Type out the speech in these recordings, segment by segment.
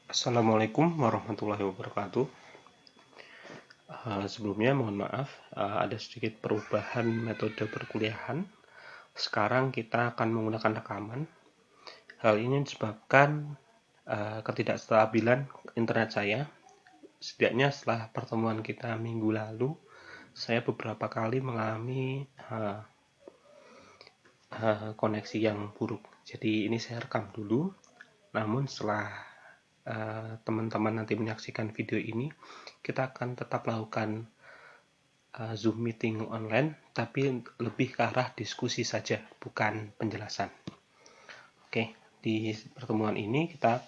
Assalamualaikum warahmatullahi wabarakatuh. Sebelumnya mohon maaf, ada sedikit perubahan metode perkuliahan. Sekarang kita akan menggunakan rekaman. Hal ini disebabkan ketidakstabilan internet saya. Setidaknya setelah pertemuan kita minggu lalu, saya beberapa kali mengalami koneksi yang buruk. Jadi ini saya rekam dulu. Namun setelah teman-teman nanti menyaksikan video ini, kita akan tetap lakukan Zoom meeting online, tapi lebih ke arah diskusi saja, bukan penjelasan. Oke, di pertemuan ini kita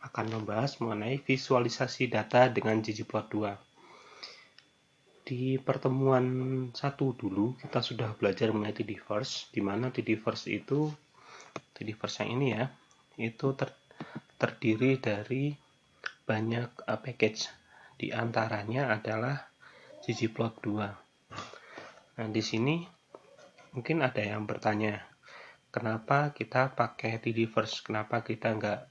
akan membahas mengenai visualisasi data dengan ggplot2. Di pertemuan 1 dulu, kita sudah belajar mengenai Tdiverse, di mana Tdiverse yang ini ya, itu terdiri dari banyak package. Di antaranya adalah ggplot2. Nah, di sini mungkin ada yang bertanya, kenapa kita pakai Tdiverse? Kenapa kita nggak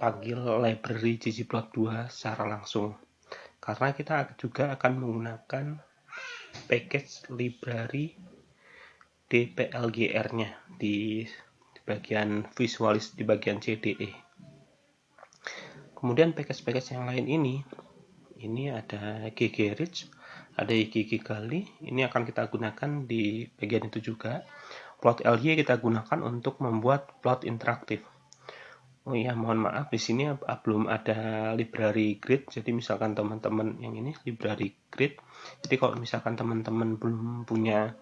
panggil library ggplot2 secara langsung? Karena kita juga akan menggunakan package library dplgr-nya di bagian visualis, di bagian CDE. Kemudian package-package yang lain ini ada ggRich, ada gggali, ini akan kita gunakan di bagian itu juga. Plotly kita gunakan untuk membuat plot interaktif. Oh iya, mohon maaf, di sini belum ada library grid. Jadi misalkan teman-teman yang ini library grid. Jadi kalau misalkan teman-teman belum punya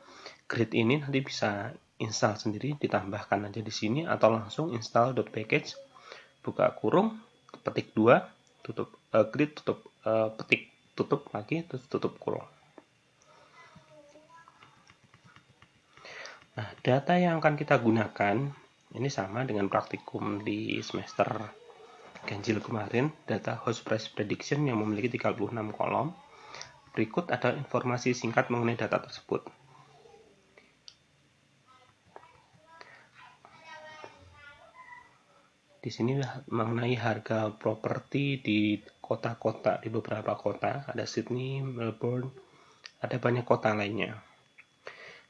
grid ini, nanti bisa install sendiri, ditambahkan aja di sini atau langsung install.package, buka kurung, petik 2, tutup grid, tutup petik, tutup lagi, terus tutup kurung. Nah, data yang akan kita gunakan ini sama dengan praktikum di semester ganjil kemarin, data house price prediction yang memiliki 36 kolom. Berikut ada informasi singkat mengenai data tersebut. Di sini mengenai harga properti di kota-kota, di beberapa kota, ada Sydney, Melbourne, ada banyak kota lainnya.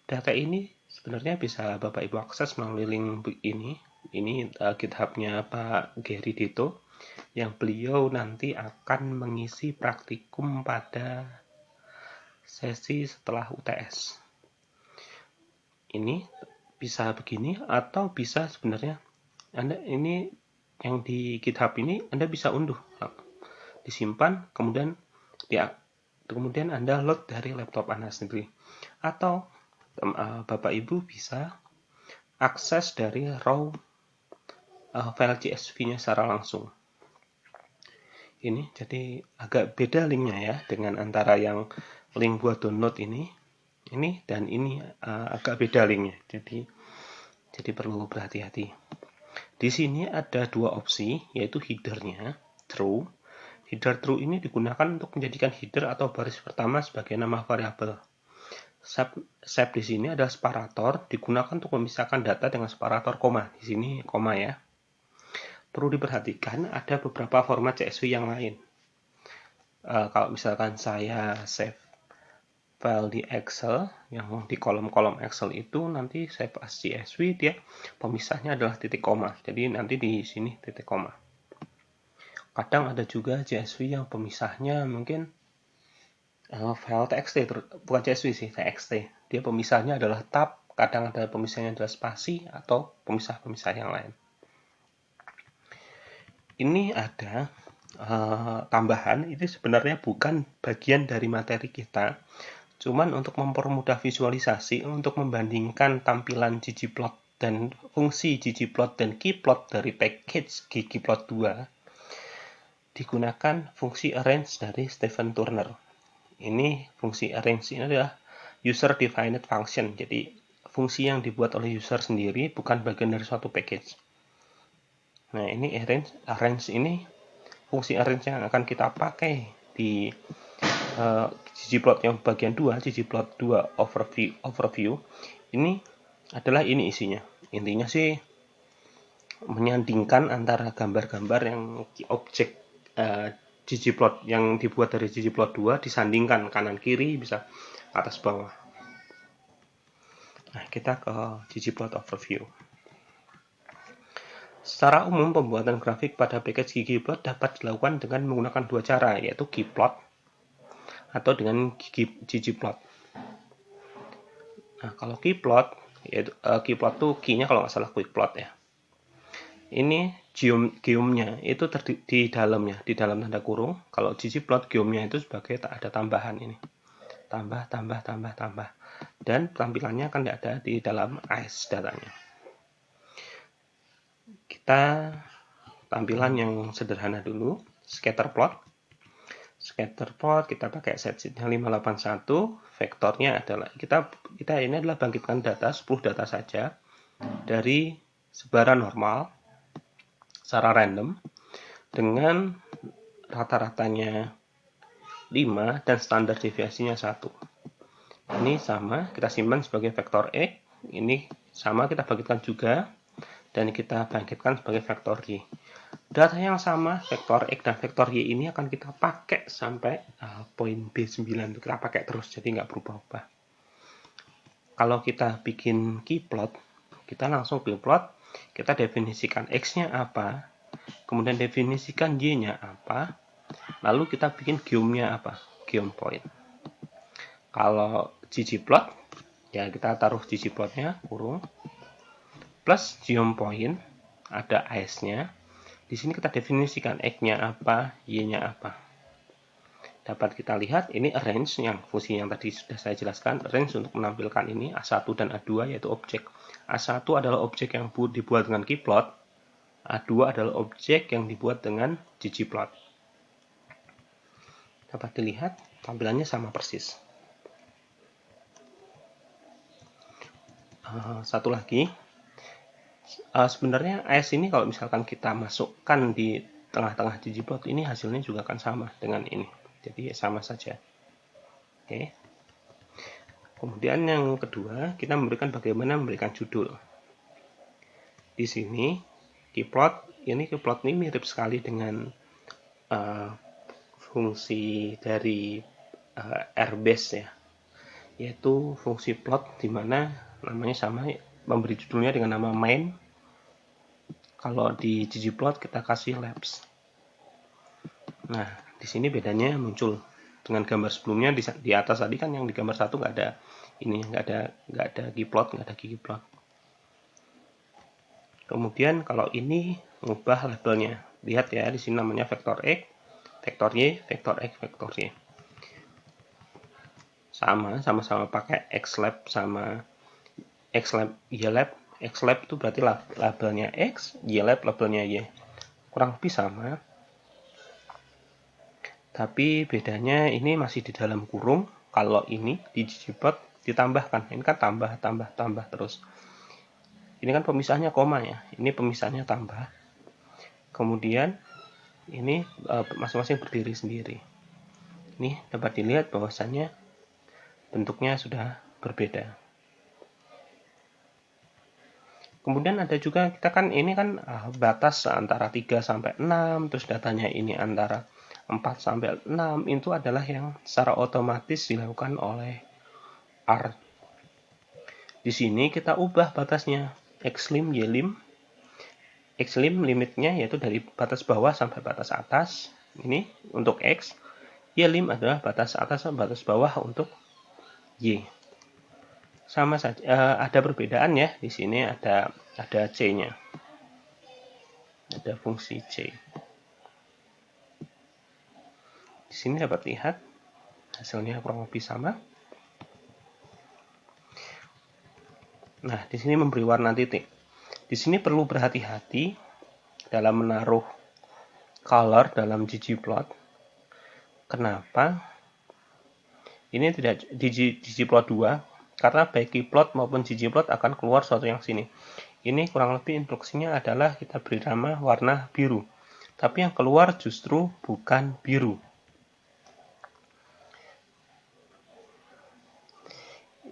Data ini sebenarnya bisa Bapak Ibu akses melalui link ini. Ini GitHub-nya Pak Gary Dito, yang beliau nanti akan mengisi praktikum pada sesi setelah UTS. Ini bisa begini, atau bisa sebenarnya Anda ini yang di GitHub ini Anda bisa unduh, disimpan, kemudian Anda load dari laptop Anda sendiri, atau Bapak Ibu bisa akses dari raw file CSV-nya secara langsung. Ini jadi agak beda linknya ya, dengan antara yang link buat download ini dan ini agak beda linknya. Jadi perlu berhati-hati. Di sini ada dua opsi, yaitu header-nya true. Header true ini digunakan untuk menjadikan header atau baris pertama sebagai nama variabel. Sep di sini adalah separator, digunakan untuk memisahkan data dengan separator koma. Di sini koma ya. Perlu diperhatikan ada beberapa format CSV yang lain. Kalau misalkan saya save file di Excel, yang di kolom-kolom Excel itu nanti save as CSV, dia pemisahnya adalah titik koma. Jadi nanti di sini titik koma. Kadang ada juga CSV yang pemisahnya mungkin file TXT, bukan CSV sih, TXT. Dia pemisahnya adalah tab, kadang ada pemisahnya adalah spasi, atau pemisah-pemisah yang lain. Ini ada tambahan, ini sebenarnya bukan bagian dari materi kita, cuman untuk mempermudah visualisasi, untuk membandingkan tampilan ggplot dan fungsi ggplot dan keyplot dari package ggplot2, digunakan fungsi arrange dari Stephen Turner. Ini fungsi arrange ini adalah user defined function, jadi fungsi yang dibuat oleh user sendiri, bukan bagian dari suatu package. Nah, ini arrange ini fungsi arrange yang akan kita pakai di ggplot yang bagian 2, ggplot2 overview. Ini adalah ini isinya. Intinya sih menyandingkan antara gambar-gambar yang objek ggplot yang dibuat dari ggplot 2 disandingkan kanan kiri, bisa atas bawah. Nah, kita ke ggplot overview. Secara umum, pembuatan grafik pada package ggplot dapat dilakukan dengan menggunakan dua cara, yaitu gplot atau dengan ggplot. Nah, kalau gplot, yaitu gplot itu key-nya kalau nggak salah quickplot ya. Ini geomnya itu di dalamnya, di dalam tanda kurung. Kalau ggplot, geomnya itu sebagai ada tambahan ini. Tambah. Dan tampilannya akan ada di dalam AES datanya. Kita tampilan yang sederhana dulu, scatter plot. Scatter plot kita pakai set sheet-nya 581, vektornya adalah kita ini adalah bangkitkan data 10 data saja dari sebaran normal secara random dengan rata-ratanya 5 dan standar deviasinya 1. Ini sama, kita simpan sebagai vektor X, ini sama kita bangkitkan juga dan kita bangkitkan sebagai vektor Y. Data yang sama, vektor X dan vektor Y ini akan kita pakai sampai poin B9. Kita pakai terus, jadi nggak berubah-ubah. Kalau kita bikin keyplot, kita langsung keyplot, kita definisikan X-nya apa, kemudian definisikan Y-nya apa, lalu kita bikin geom-nya apa, geom point. Kalau ggplot, ya kita taruh ggplot-nya, kurung, plus geom point, ada AES-nya. Di sini kita definisikan X-nya apa, Y-nya apa. Dapat kita lihat, ini arrange yang fungsi yang tadi sudah saya jelaskan. Arrange untuk menampilkan ini A1 dan A2 yaitu objek. A1 adalah objek yang dibuat dengan keyplot. A2 adalah objek yang dibuat dengan ggplot. Dapat dilihat, tampilannya sama persis. Satu lagi. Sebenarnya AES ini kalau misalkan kita masukkan di tengah-tengah ggplot ini hasilnya juga akan sama dengan ini. Jadi sama saja. Oke. Kemudian yang kedua, kita bagaimana memberikan judul. Di sini keyplot ini mirip sekali dengan fungsi dari Airbase ya. Yaitu fungsi plot di mana namanya sama, memberi judulnya dengan nama main. Kalau di ggplot kita kasih labs. Nah, di sini bedanya muncul dengan gambar sebelumnya. Di atas tadi kan yang di gambar 1 nggak ada ini, nggak ada ggplot. Kemudian kalau ini mengubah labelnya. Lihat ya, di sini namanya vektor X, vektor Y, vektor X, vektor Y. Sama-sama pakai xlab sama xlab, ylab. Xlab itu berarti labelnya X, ylab labelnya Y. Kurang lebih sama. Tapi bedanya ini masih di dalam kurung. Kalau ini di ggplot ditambahkan. Ini kan tambah terus. Ini kan pemisahnya koma ya. Ini pemisahnya tambah. Kemudian ini masing-masing berdiri sendiri. Ini dapat dilihat bahwasannya bentuknya sudah berbeda. Kemudian ada juga, kita kan ini kan batas antara 3 sampai 6, terus datanya ini antara 4 sampai 6, itu adalah yang secara otomatis dilakukan oleh R. Di sini kita ubah batasnya, xlim, ylim. Xlim limitnya yaitu dari batas bawah sampai batas atas, ini untuk X. Ylim adalah batas atas sampai batas bawah untuk Y. Sama saja, ada perbedaan ya. Di sini ada C-nya. Ada fungsi C. Di sini dapat lihat hasilnya kurang lebih sama. Nah, di sini memberi warna titik. Di sini perlu berhati-hati dalam menaruh color dalam ggplot. Kenapa? Ini tidak di ggplot 2, karena baik keyplot maupun ggplot akan keluar sesuatu yang sini. Ini kurang lebih instruksinya adalah kita beri nama warna biru. Tapi yang keluar justru bukan biru.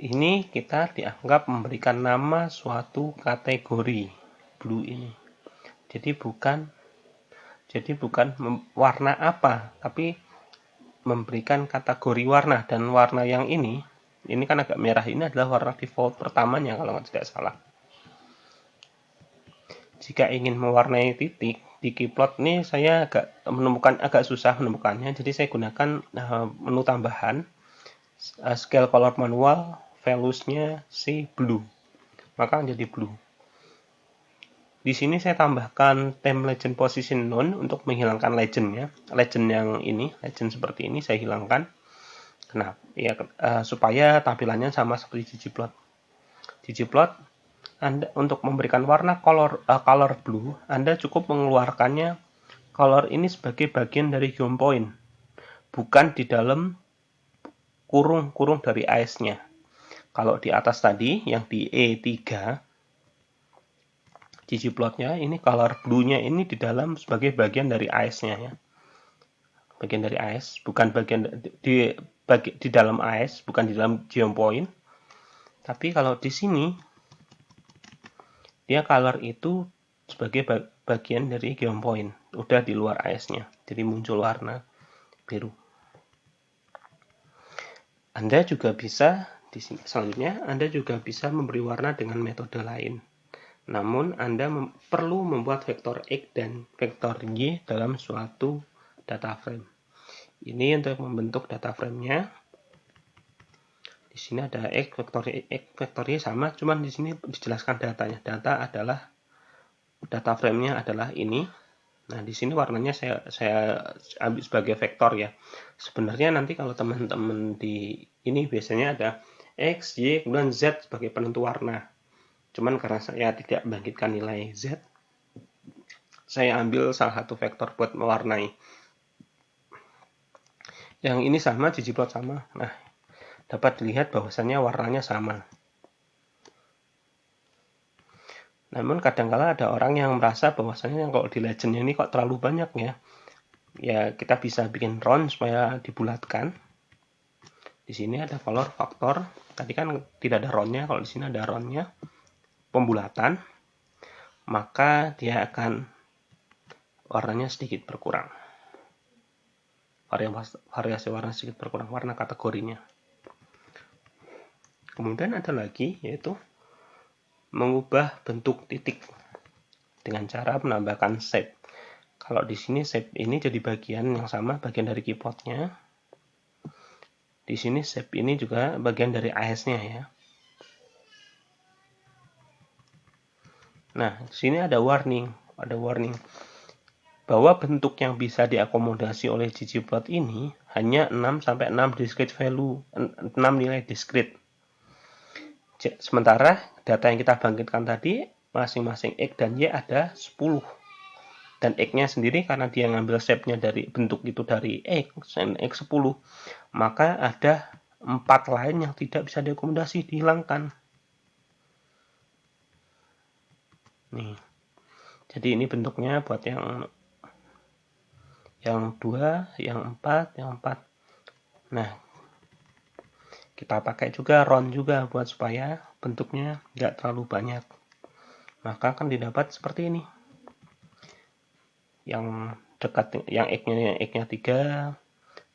Ini kita dianggap memberikan nama suatu kategori blue ini. Jadi bukan warna apa, tapi memberikan kategori warna, dan warna yang ini kan agak merah, ini adalah warna default pertamanya kalau tidak salah. Jika ingin mewarnai titik di Keyplot ini, saya agak susah menemukannya, jadi saya gunakan menu tambahan, scale color manual, values-nya si blue, maka jadi blue. Di sini saya tambahkan theme legend position none untuk menghilangkan legendnya. Legend yang ini, legend seperti ini saya hilangkan. Kenapa? Ya, supaya tampilannya sama seperti ggplot. ggplot, Anda untuk memberikan warna color blue, Anda cukup mengeluarkannya color ini sebagai bagian dari geom point, bukan di dalam kurung dari AS-nya. Kalau di atas tadi yang di E3 ggplotnya ini color blue-nya ini di dalam sebagai bagian dari AS-nya ya. Bagian dari AS, bukan bagian di dalam AS, bukan di dalam geom point. Tapi kalau di sini dia color itu sebagai bagian dari geom point, udah di luar AS-nya. Jadi muncul warna biru. Anda juga bisa di sini selanjutnya Anda juga bisa memberi warna dengan metode lain. Namun, Anda perlu membuat vektor X dan vektor Y dalam suatu data frame. Ini untuk membentuk data frame-nya. Di sini ada X, vektor Y sama, cuman di sini dijelaskan datanya. Data frame-nya adalah ini. Nah, di sini warnanya saya ambil sebagai vektor ya. Sebenarnya nanti kalau teman-teman di ini biasanya ada X, Y, kemudian Z sebagai penentu warna. Cuman karena saya tidak membangkitkan nilai Z, saya ambil salah satu vektor buat mewarnai. Yang ini sama, ggplot sama. Nah, dapat dilihat bahwasannya warnanya sama. Namun kadangkala ada orang yang merasa bahwasannya kalau di legend ini kok terlalu banyak ya. Ya, kita bisa bikin round supaya dibulatkan. Di sini ada color factor. Tadi kan tidak ada roundnya, kalau di sini ada roundnya. Pembulatan, maka dia akan warnanya sedikit berkurang. Variasi warna sedikit berkurang, warna kategorinya. Kemudian ada lagi, yaitu mengubah bentuk titik dengan cara menambahkan shape. Kalau di sini shape ini jadi bagian yang sama, bagian dari keyboardnya. Di sini shape ini juga bagian dari AS-nya ya. Nah, di sini ada warning bahwa bentuk yang bisa diakomodasi oleh ggplot ini hanya 6-6 discrete value, 6 nilai discrete. Sementara data yang kita bangkitkan tadi, masing-masing X dan Y ada 10. Dan X-nya sendiri karena dia ngambil shape-nya dari bentuk itu dari X, dan X 10, maka ada 4 lain yang tidak bisa diakomodasi, dihilangkan. Nih. Jadi ini bentuknya buat yang 2, yang 4, yang 4. Nah, kita pakai juga round juga buat supaya bentuknya nggak terlalu banyak. Maka akan didapat seperti ini. Yang dekat, yang X-nya 3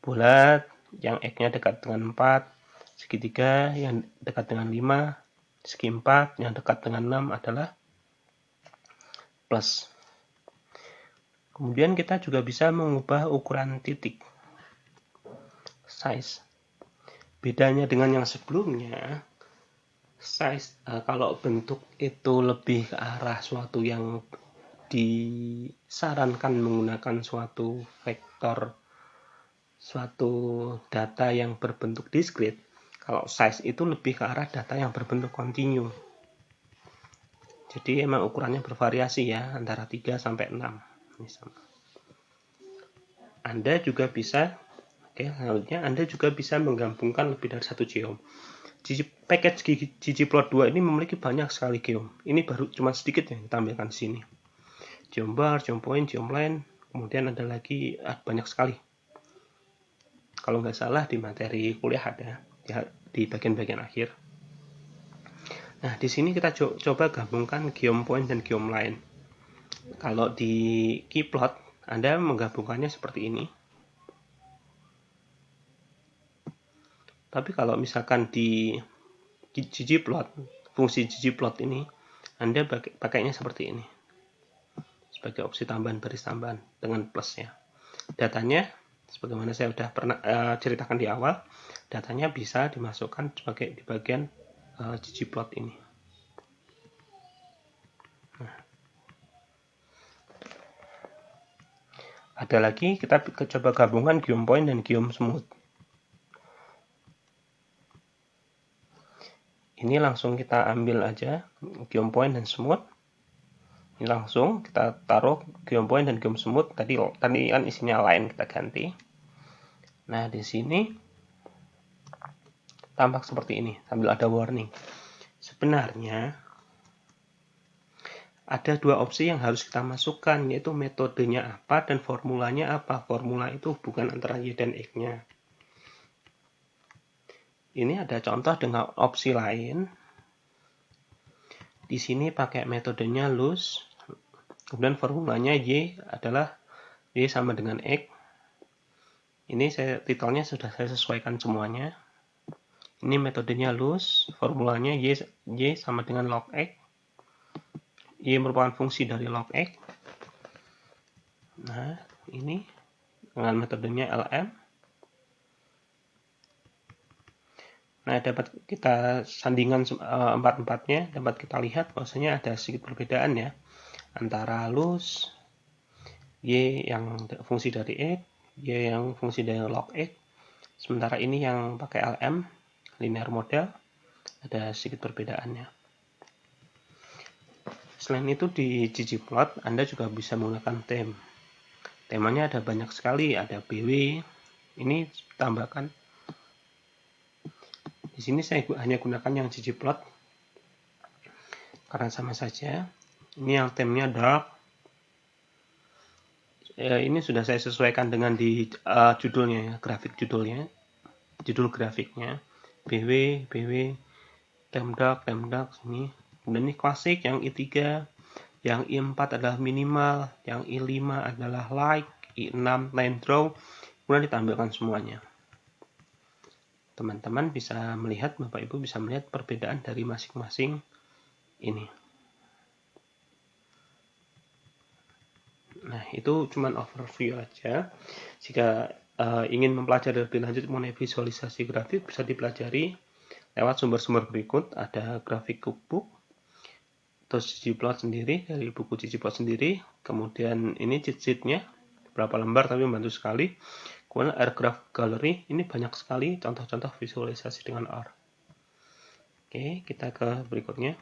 bulat, yang X-nya dekat dengan 4 segitiga, yang dekat dengan 5 segi 4, yang dekat dengan 6 adalah plus. Kemudian kita juga bisa mengubah ukuran titik, size. Bedanya dengan yang sebelumnya, size kalau bentuk itu lebih ke arah suatu yang disarankan menggunakan suatu vektor, suatu data yang berbentuk discrete. Kalau size itu lebih ke arah data yang berbentuk kontinu. Jadi emang ukurannya bervariasi ya, antara 3 sampai 6. Anda juga bisa, selanjutnya Anda juga bisa menggabungkan lebih dari satu geom. Package ggplot 2 ini memiliki banyak sekali geom. Ini baru cuma sedikit yang ditampilkan di sini. Geom bar, geom point, geom line, kemudian ada lagi banyak sekali. Kalau nggak salah di materi kuliah ada di bagian-bagian akhir. Nah, di sini kita coba gabungkan geom point dan geom line. Kalau di Keyplot, Anda menggabungkannya seperti ini. Tapi kalau misalkan di ggplot, fungsi ggplot ini, Anda pakainya seperti ini. Sebagai opsi tambahan baris tambahan dengan plus ya. Datanya, sebagaimana saya sudah pernah ceritakan di awal, datanya bisa dimasukkan sebagai di bagian ggplot ini. Nah, ada lagi, kita coba gabungkan geopoint dan geosmooth. Ini langsung kita ambil aja geopoint dan smooth. Ini langsung kita taruh geopoint dan geosmooth. Tadi kan isinya line, kita ganti. Nah, di sini tampak seperti ini sambil ada warning. Sebenarnya ada dua opsi yang harus kita masukkan, yaitu metodenya apa dan formulanya apa. Formula itu bukan antara Y dan X-nya. Ini ada contoh dengan opsi lain. Di sini pakai metodenya loose. Kemudian formulanya Y adalah Y sama dengan X. Ini titelnya sudah saya sesuaikan semuanya. Ini metodenya loose. Formulanya Y sama dengan log X. Y merupakan fungsi dari log X. Nah, ini dengan metodenya LM. Nah, dapat kita sandingan empat-empatnya, dapat kita lihat bahwasanya ada sedikit perbedaan ya antara loose, Y yang fungsi dari X, Y yang fungsi dari log X. Sementara ini yang pakai LM, linear model, ada sedikit perbedaannya. Selain itu di ggplot, Anda juga bisa menggunakan theme. Temanya ada banyak sekali, ada BW, ini tambahkan. Di sini saya hanya gunakan yang ggplot karena sama saja. Ini yang temanya dark. Ini sudah saya sesuaikan dengan di judulnya ya, grafik judulnya, judul grafiknya. BW, theme dark sini. Kemudian ini klasik yang I3, yang I4 adalah minimal, yang I5 adalah light, I6 line draw. Kemudian ditampilkan semuanya. Teman-teman bisa melihat, Bapak Ibu bisa melihat perbedaan dari masing-masing ini. Nah, itu cuman overview aja. Jika ingin mempelajari lebih lanjut mengenai visualisasi grafik, bisa dipelajari lewat sumber-sumber berikut. Ada grafik cookbook, terus ggplot sendiri, dari buku ggplot sendiri. Kemudian ini cheat sheet-nya, berapa lembar tapi membantu sekali. Kemudian airgraph gallery, ini banyak sekali contoh-contoh visualisasi dengan R. Oke, kita ke berikutnya.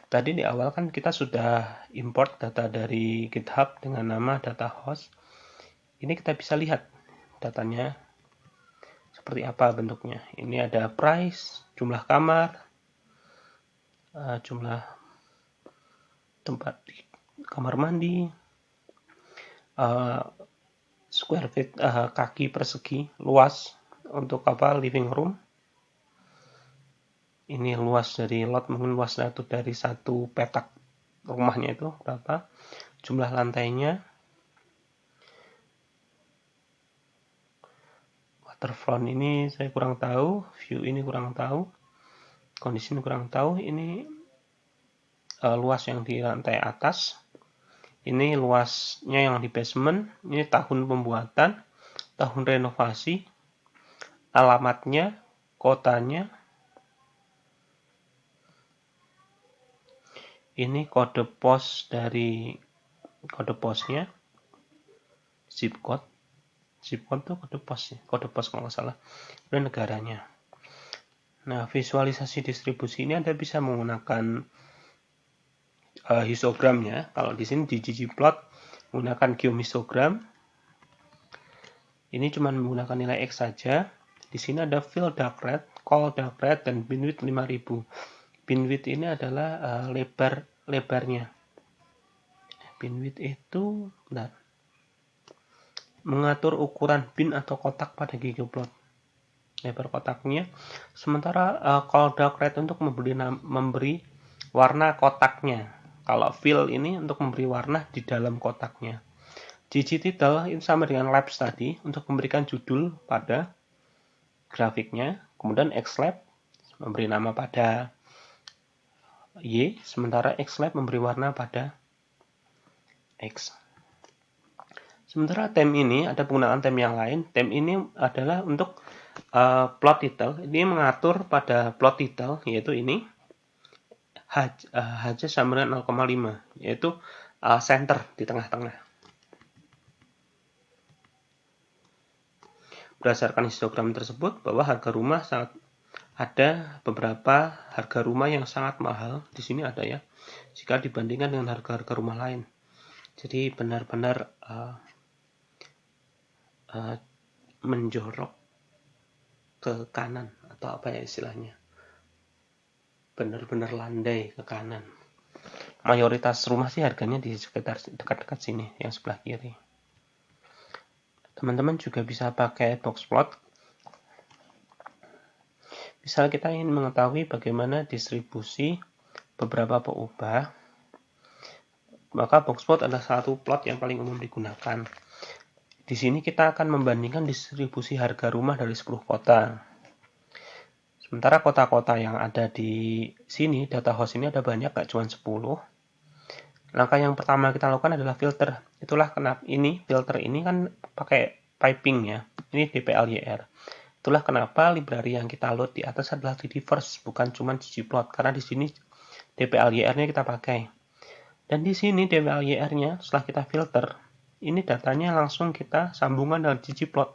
Tadi di awal kan kita sudah import data dari GitHub dengan nama data host. Ini kita bisa lihat datanya seperti apa bentuknya. Ini ada price, jumlah kamar, jumlah tempat kamar mandi, square feet, kaki persegi, luas untuk living room. Ini luas dari lot, mungkin luas dari satu petak rumahnya itu berapa, jumlah lantainya, waterfront ini saya kurang tahu, view ini kurang tahu, kondisi ini kurang tahu. Ini luas yang di lantai atas, ini luasnya yang di basement, ini tahun pembuatan, tahun renovasi, alamatnya, kotanya, ini kode pos dari kode posnya, zip code itu kode pos ya, kode pos kalau nggak salah, dan negaranya. Nah, visualisasi distribusi ini Anda bisa menggunakan histogram ya. Kalau di sini di ggplot menggunakan geohistogram. Ini cuma menggunakan nilai X saja. Di sini ada fill dark red, call dark red, dan binwidth 5000. Binwidth ini adalah lebarnya. Binwidth itu mengatur ukuran bin atau kotak pada ggplot. Lebar kotaknya. Sementara call dark red untuk memberi warna kotaknya. Kalau fill ini untuk memberi warna di dalam kotaknya. Digititle itu sama dengan labs tadi untuk memberikan judul pada grafiknya. Kemudian xlab memberi nama pada Y, sementara xlab memberi warna pada X. Sementara tem ini ada penggunaan tem yang lain. Tem ini adalah untuk plot title. Ini mengatur pada plot title, yaitu ini H sama dengan 0,5, yaitu center di tengah-tengah. Berdasarkan histogram tersebut, bahwa harga rumah ada beberapa harga rumah yang sangat mahal. Di sini ada ya, jika dibandingkan dengan harga-harga rumah lain. Jadi benar-benar menjorok ke kanan, atau apa ya istilahnya, benar-benar landai ke kanan. Mayoritas rumah sih harganya di sekitar dekat-dekat sini, yang sebelah kiri. Teman-teman juga bisa pakai box plot. Misal kita ingin mengetahui bagaimana distribusi beberapa peubah, maka box plot adalah satu plot yang paling umum digunakan. Di sini kita akan membandingkan distribusi harga rumah dari 10 kota. Sementara kota-kota yang ada di sini, data host ini ada banyak, gak cuma 10. Langkah yang pertama kita lakukan adalah filter. Itulah kenapa ini filter ini kan pakai piping ya. Ini dplyr. Itulah kenapa library yang kita load di atas adalah 3D First, bukan cuma ggplot, karena di sini dplyr-nya kita pakai. Dan di sini dplyr-nya setelah kita filter, ini datanya langsung kita sambungan dengan ggplot.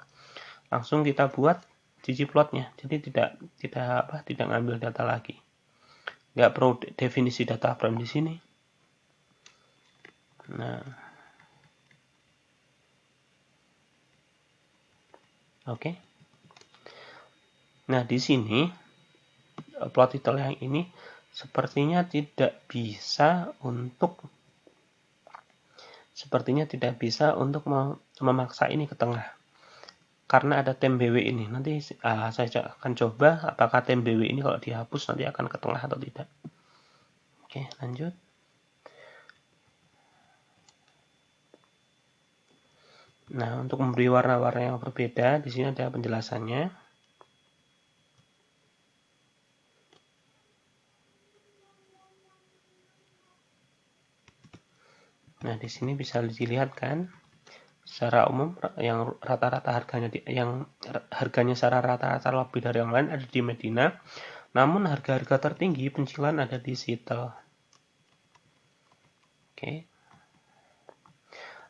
Langsung kita buat ggplot-nya. Jadi tidak ngambil data lagi. Nggak perlu definisi data frame di sini. Nah, oke. Nah, di sini plot title yang ini sepertinya tidak bisa untuk memaksa ini ke tengah, karena ada tem BW ini. Nanti saya akan coba apakah tem BW ini kalau dihapus nanti akan ke tengah atau tidak. Oke, lanjut. Nah, untuk memberi warna-warna yang berbeda, di sini ada penjelasannya. Nah, di sini bisa dilihat kan, secara umum yang rata-rata harganya secara rata-rata lebih dari yang lain ada di Medina, namun harga-harga tertinggi pencilan ada di Seattle. Oke.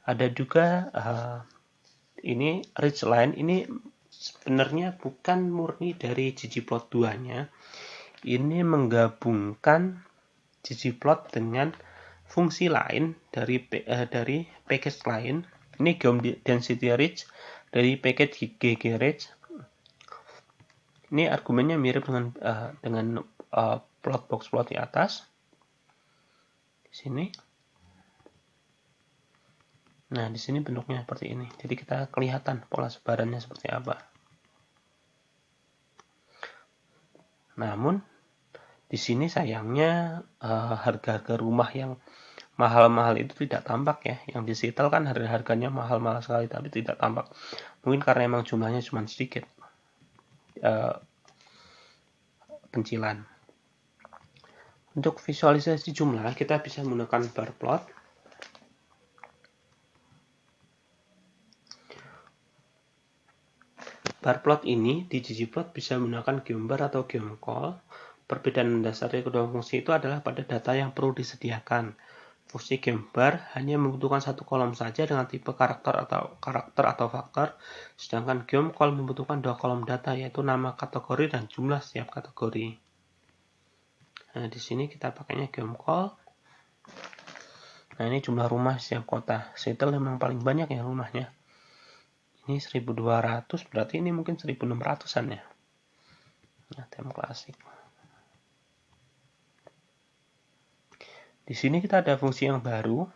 Ada juga ini Ridgeline, ini sebenarnya bukan murni dari ggplot 2-nya. Ini menggabungkan ggplot dengan fungsi lain dari package lain. Ini geom density ridge dari package ggridge. Ini argumennya mirip dengan plot box plot di atas. Di sini. Nah, di sini bentuknya seperti ini. Jadi kita kelihatan pola sebarannya seperti apa. Namun di sini sayangnya harga-harga rumah yang mahal-mahal itu tidak tampak ya. Yang di Seattle kan harganya mahal-mahal sekali, tapi tidak tampak. Mungkin karena emang jumlahnya cuma sedikit pencilan. Untuk visualisasi jumlah, kita bisa menggunakan bar plot. Bar plot ini di ggplot bisa menggunakan geombar atau geomcall. Perbedaan mendasar dari kedua fungsi itu adalah pada data yang perlu disediakan. Fungsi geombar hanya membutuhkan satu kolom saja dengan tipe karakter atau faktor, sedangkan geomcall membutuhkan dua kolom data, yaitu nama kategori dan jumlah setiap kategori. Nah, di sini kita pakainya geomcall. Nah, ini jumlah rumah setiap kota. Seattle memang paling banyak ya rumahnya. Ini 1200, berarti ini mungkin 1600-an ya. Nah, tem klasik. Di sini kita ada fungsi yang baru.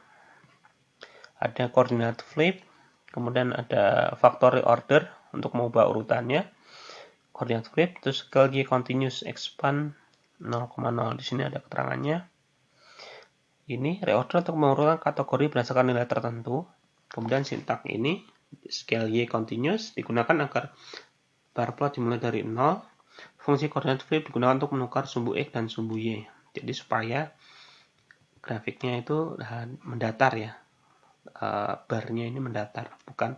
Ada coordinate flip, kemudian ada factory order untuk mengubah urutannya. Coordinate flip, terus lagi continuous expand 0,0. Di sini ada keterangannya. Ini reorder untuk mengurutkan kategori berdasarkan nilai tertentu. Kemudian sintak ini, scale Y continuous, digunakan agar bar plot dimulai dari 0. Fungsi coordinate flip digunakan untuk menukar sumbu X dan sumbu Y. Jadi supaya grafiknya itu mendatar ya. Barnya ini mendatar, bukan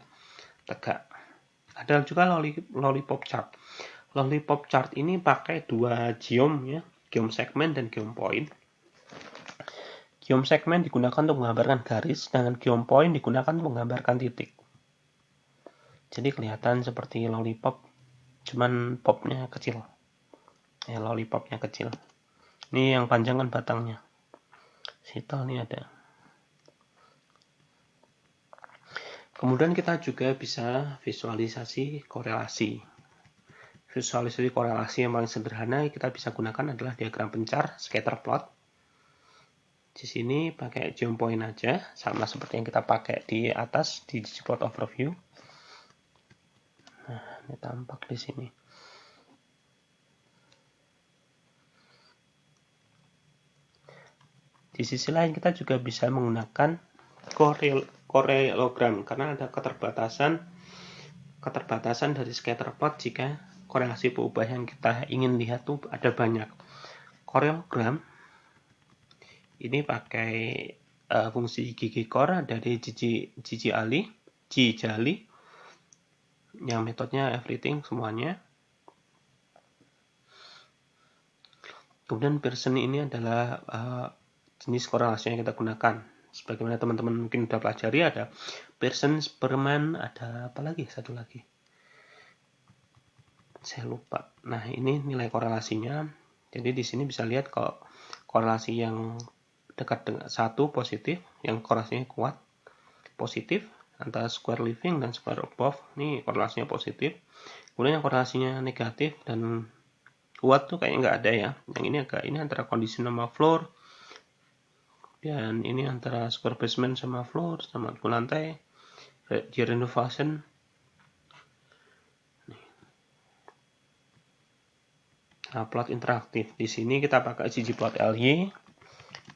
tegak. Ada juga lollipop chart. Lollipop chart ini pakai dua geom ya, geom segmen dan geom point. Geom segmen digunakan untuk menggambarkan garis, sedangkan geom point digunakan untuk menggambarkan titik. Jadi kelihatan seperti lollipop, cuman popnya kecil. Lollipopnya kecil. Ini yang panjang kan batangnya. Situ ini ada. Kemudian kita juga bisa visualisasi korelasi. Visualisasi korelasi yang paling sederhana kita bisa gunakan adalah diagram pencar, scatter plot. Di sini pakai geom point aja, sama seperti yang kita pakai di atas di ggplot overview. Nah, ini tampak di sini. Di sisi lain kita juga bisa menggunakan korelogram karena ada keterbatasan dari scatter plot jika korelasi perubahan yang kita ingin lihat tuh ada banyak. Korelogram ini pakai fungsi gigi core dari Jali yang metodenya everything semuanya. Kemudian Pearson ini adalah jenis korelasi yang kita gunakan. Sebagaimana teman-teman mungkin sudah pelajari, ada Pearson, Spearman, ada apa lagi? Satu lagi. Saya lupa. Nah, ini nilai korelasinya. Jadi di sini bisa lihat kalau korelasi yang dekat dengan 1 positif, yang korelasinya kuat positif, antara square leaving dan square above, ini korelasinya positif. Kemudian yang korelasinya negatif dan kuat tuh kayaknya nggak ada ya. Yang ini antara kondisi sama floor, dan ini antara square basement sama floor sama lantai di renovation. Nah, plot interaktif di sini kita pakai ggplot LY.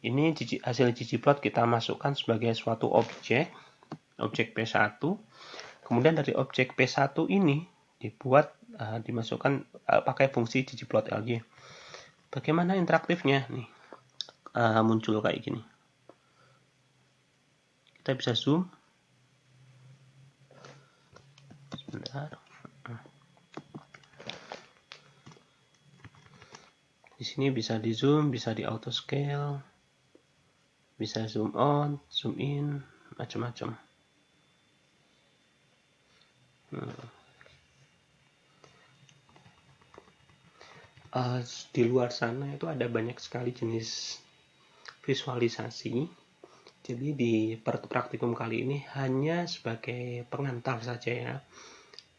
Ini hasil ggplot kita masukkan sebagai suatu objek P1. Kemudian dari objek P1 ini dimasukkan pakai fungsi ggplot LY. Bagaimana interaktifnya nih? Muncul kayak gini. Kita bisa zoom. Sebentar. Di sini bisa di zoom, bisa di auto scale, bisa zoom out, zoom in, macam-macam. Di luar sana itu ada banyak sekali jenis visualisasi. Jadi di praktikum kali ini hanya sebagai pengantar saja ya.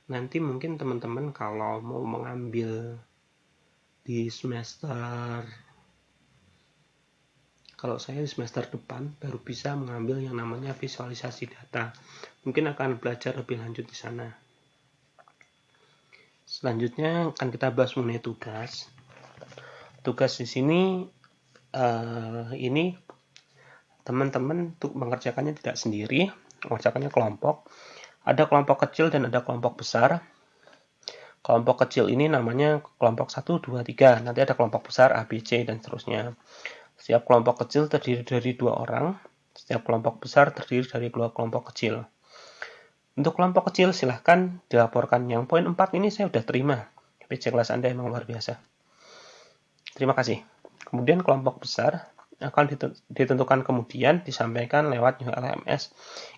Nanti mungkin teman-teman kalau mau mengambil di semester, kalau saya di semester depan baru bisa mengambil yang namanya visualisasi data. Mungkin akan belajar lebih lanjut di sana. Selanjutnya akan kita bahas mengenai tugas. Tugas di sini ini teman-teman untuk mengerjakannya tidak sendiri, mengerjakannya kelompok. Ada kelompok kecil dan ada kelompok besar. Kelompok kecil ini namanya kelompok 1, 2, 3. Nanti ada kelompok besar A, B, C, dan seterusnya. Setiap kelompok kecil terdiri dari 2 orang. Setiap kelompok besar terdiri dari 2 kelompok kecil. Untuk kelompok kecil silahkan dilaporkan. Yang poin 4 ini saya sudah terima. PC kelas Anda memang luar biasa. Terima kasih. Kemudian kelompok besar akan ditentukan kemudian disampaikan lewat new LMS.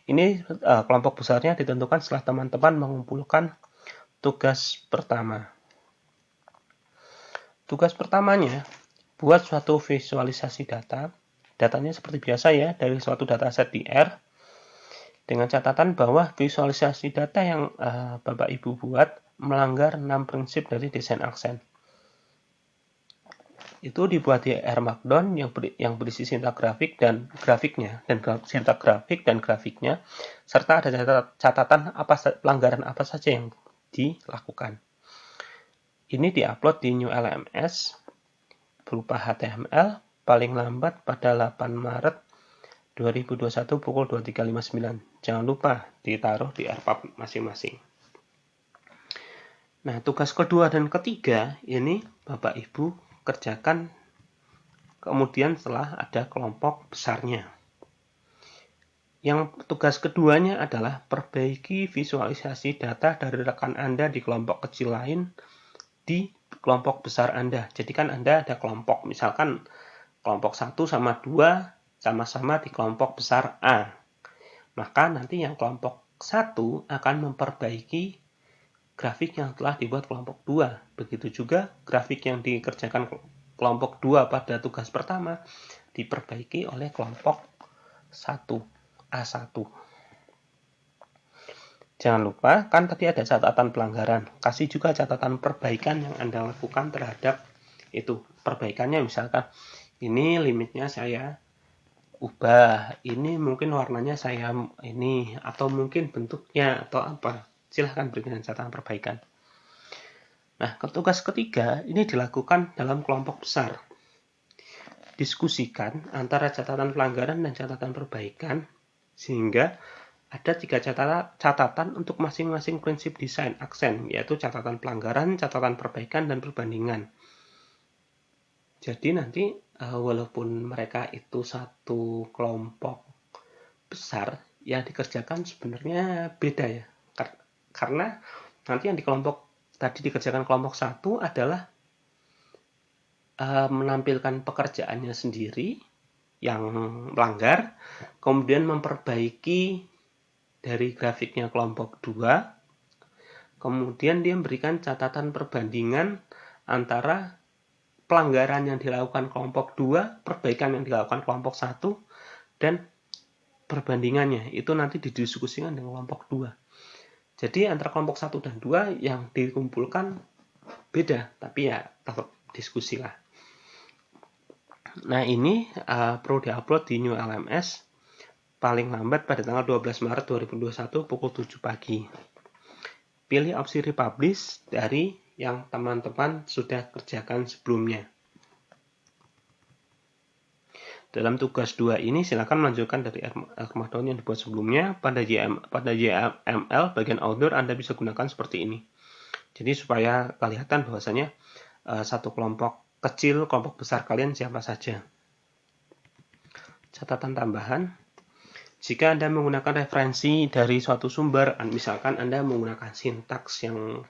Ini kelompok besarnya ditentukan setelah teman-teman mengumpulkan tugas pertama. Tugas pertamanya, buat suatu visualisasi data. Datanya seperti biasa ya, dari suatu dataset di R. Dengan catatan bahwa visualisasi data yang Bapak Ibu buat melanggar 6 prinsip dari desain aksen. Itu dibuat di R Markdown yang berisi sintak grafik dan grafiknya, sintak grafik dan grafiknya, serta ada catatan pelanggaran apa saja yang dilakukan. Ini diupload di new LMS berupa HTML paling lambat pada 8 Maret 2021 pukul 23.59. Jangan lupa ditaruh di AirPub masing-masing. Nah, tugas kedua dan ketiga ini Bapak Ibu kerjakan kemudian setelah ada kelompok besarnya. Yang tugas keduanya adalah perbaiki visualisasi data dari rekan Anda di kelompok kecil lain di kelompok besar Anda. Jadi kan Anda ada kelompok, misalkan kelompok 1 sama 2 sama-sama di kelompok besar A. Maka nanti yang kelompok 1 akan memperbaiki grafik yang telah dibuat kelompok 2. Begitu juga grafik yang dikerjakan kelompok 2 pada tugas pertama diperbaiki oleh kelompok 1, A1. Jangan lupa, kan tadi ada catatan pelanggaran. Kasih juga catatan perbaikan yang Anda lakukan terhadap itu. Perbaikannya misalkan, ini limitnya saya ubah, ini mungkin warnanya saya ini, atau mungkin bentuknya, atau apa. Silahkan berikan catatan perbaikan. Nah, tugas ketiga ini dilakukan dalam kelompok besar. Diskusikan antara catatan pelanggaran dan catatan perbaikan, sehingga ada 3 catatan untuk masing-masing prinsip desain aksen, yaitu catatan pelanggaran, catatan perbaikan, dan perbandingan. Jadi nanti walaupun mereka itu satu kelompok besar, yang dikerjakan sebenarnya beda ya. Karena nanti yang di kelompok tadi dikerjakan kelompok 1 adalah menampilkan pekerjaannya sendiri yang melanggar, kemudian memperbaiki dari grafiknya kelompok 2, kemudian dia memberikan catatan perbandingan antara pelanggaran yang dilakukan kelompok 2, perbaikan yang dilakukan kelompok 1, dan perbandingannya. Itu nanti didiskusikan dengan kelompok 2. Jadi antara kelompok 1 dan 2 yang dikumpulkan beda, tapi ya tetap diskusi lah. Nah, ini perlu diupload di New LMS paling lambat pada tanggal 12 Maret 2021 pukul 7 pagi. Pilih opsi republish dari yang teman-teman sudah kerjakan sebelumnya. Dalam tugas 2 ini silakan melanjutkan dari Markdown yang dibuat sebelumnya. Pada YML bagian outdoor Anda bisa gunakan seperti ini. Jadi supaya kelihatan bahwasanya satu kelompok kecil, kelompok besar kalian siapa saja. Catatan tambahan, jika Anda menggunakan referensi dari suatu sumber, misalkan Anda menggunakan sintaks yang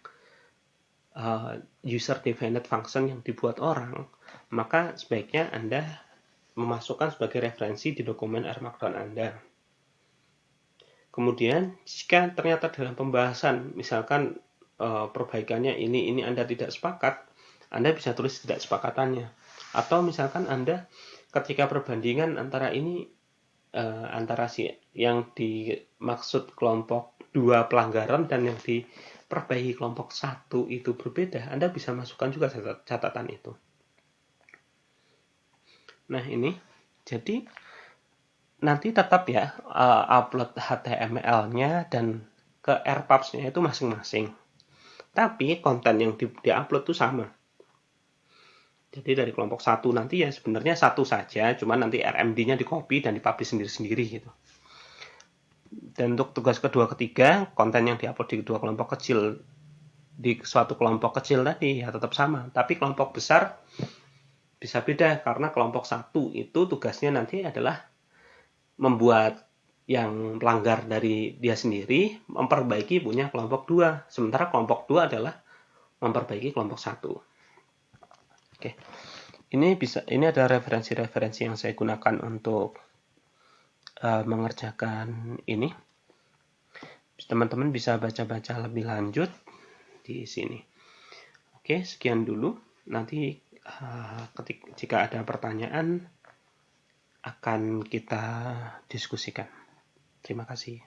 user-defined function yang dibuat orang, maka sebaiknya Anda memasukkan sebagai referensi di dokumen R Markdown Anda. Kemudian, jika ternyata dalam pembahasan, misalkan perbaikannya ini Anda tidak sepakat, Anda bisa tulis tidak sepakatannya. Atau misalkan Anda ketika perbandingan antara ini antara yang dimaksud kelompok 2 pelanggaran dan yang diperbaiki kelompok 1 itu berbeda, Anda bisa masukkan juga catatan itu. Nah, ini jadi nanti tetap ya upload HTML-nya dan ke AirPubs-nya itu masing-masing. Tapi konten yang di-upload itu sama. Jadi dari kelompok 1 nanti ya sebenarnya satu saja, cuma nanti RMD-nya di-copy dan di-publish sendiri-sendiri gitu. Dan untuk tugas kedua ketiga, konten yang di-upload di kedua kelompok kecil di suatu kelompok kecil tadi ya tetap sama. Tapi kelompok besar bisa beda karena kelompok 1 itu tugasnya nanti adalah membuat yang pelanggar dari dia sendiri, memperbaiki punya kelompok 2. Sementara kelompok 2 adalah memperbaiki kelompok 1. Oke. Ini ada referensi-referensi yang saya gunakan untuk mengerjakan ini. Teman-teman bisa baca-baca lebih lanjut di sini. Oke, sekian dulu. Nanti jika ada pertanyaan akan kita diskusikan. Terima kasih.